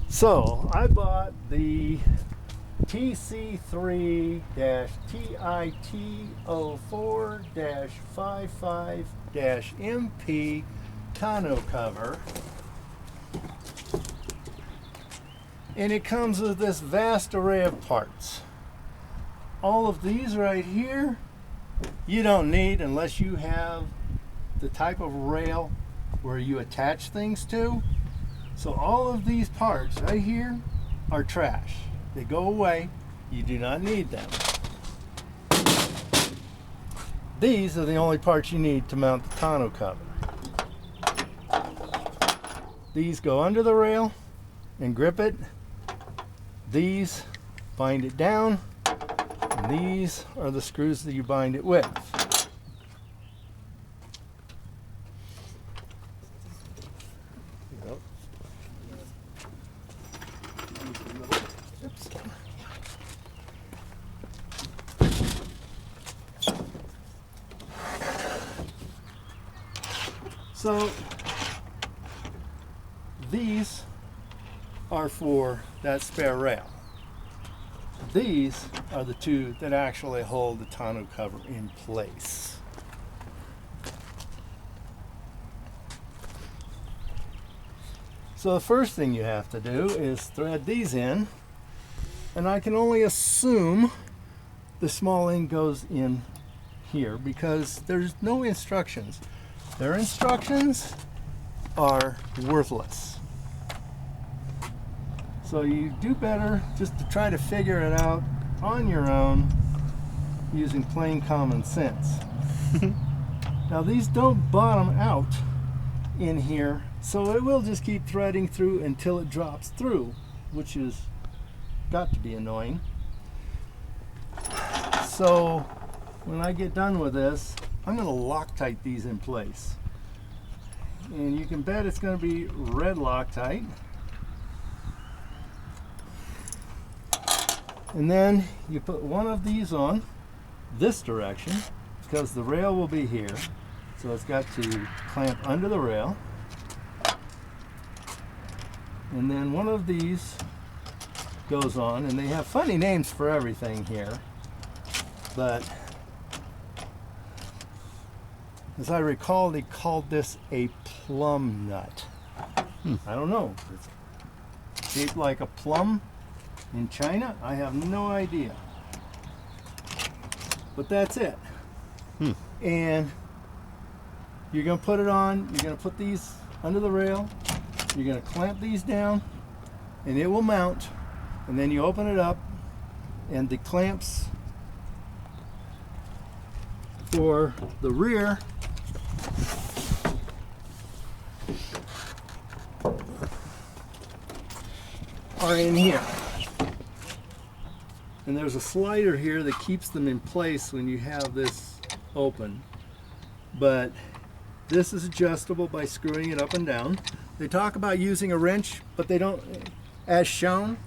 So I bought the TC3-TIT04-55-MP tonneau cover, and it comes with this vast array of parts. All of these right here you don't need unless you have the type of rail where you attach things to. So all of these parts right here are trash. They go away. You do not need them. These are the only parts you need to mount the tonneau cover. These go under the rail and grip it. These bind it down. And these are the screws that you bind it with. So these are for that spare rail. These are the two that actually hold the tonneau cover in place. So the first thing you have to do is thread these in, and I can only assume the small end goes in here because there's no instructions. Their instructions are worthless. So you do better just to try to figure it out on your own using plain common sense. Now these don't bottom out in here, so it will just keep threading through until it drops through, which is got to be annoying. So when I get done with this, I'm going to Loctite these in place. And you can bet it's going to be red Loctite. And then you put one of these on this direction because the rail will be here. So it's got to clamp under the rail. And then one of these goes on, and they have funny names for everything here. But as I recall, they called this a plum nut. I don't know. It's shaped like a plum in China. I have no idea. But that's it. And you're going to put it on. You're going to put these under the rail. You're going to clamp these down, and it will mount. And then you open it up, and the clamps for the rear are in here. And there's a slider here that keeps them in place when you have this open. But this is adjustable by screwing it up and down. They talk about using a wrench, but they don't, as shown,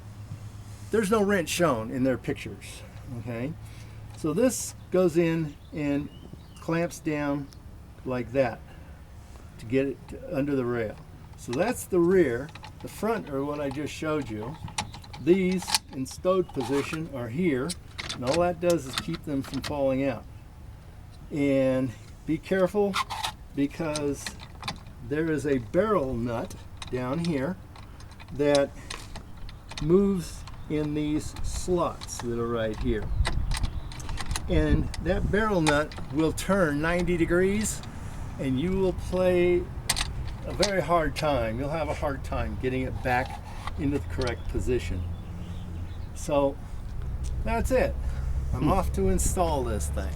there's no wrench shown in their pictures. Okay, so this goes in and clamps down like that to get it under the rail. So that's the rear. The front are what I just showed you. These in stowed position are here, and all that does is keep them from falling out. And be careful because there is a barrel nut down here that moves in these slots that are right here. And that barrel nut will turn 90 degrees, and you will play a very hard time. You'll have a hard time getting it back into the correct position. So that's it. I'm off to install this thing.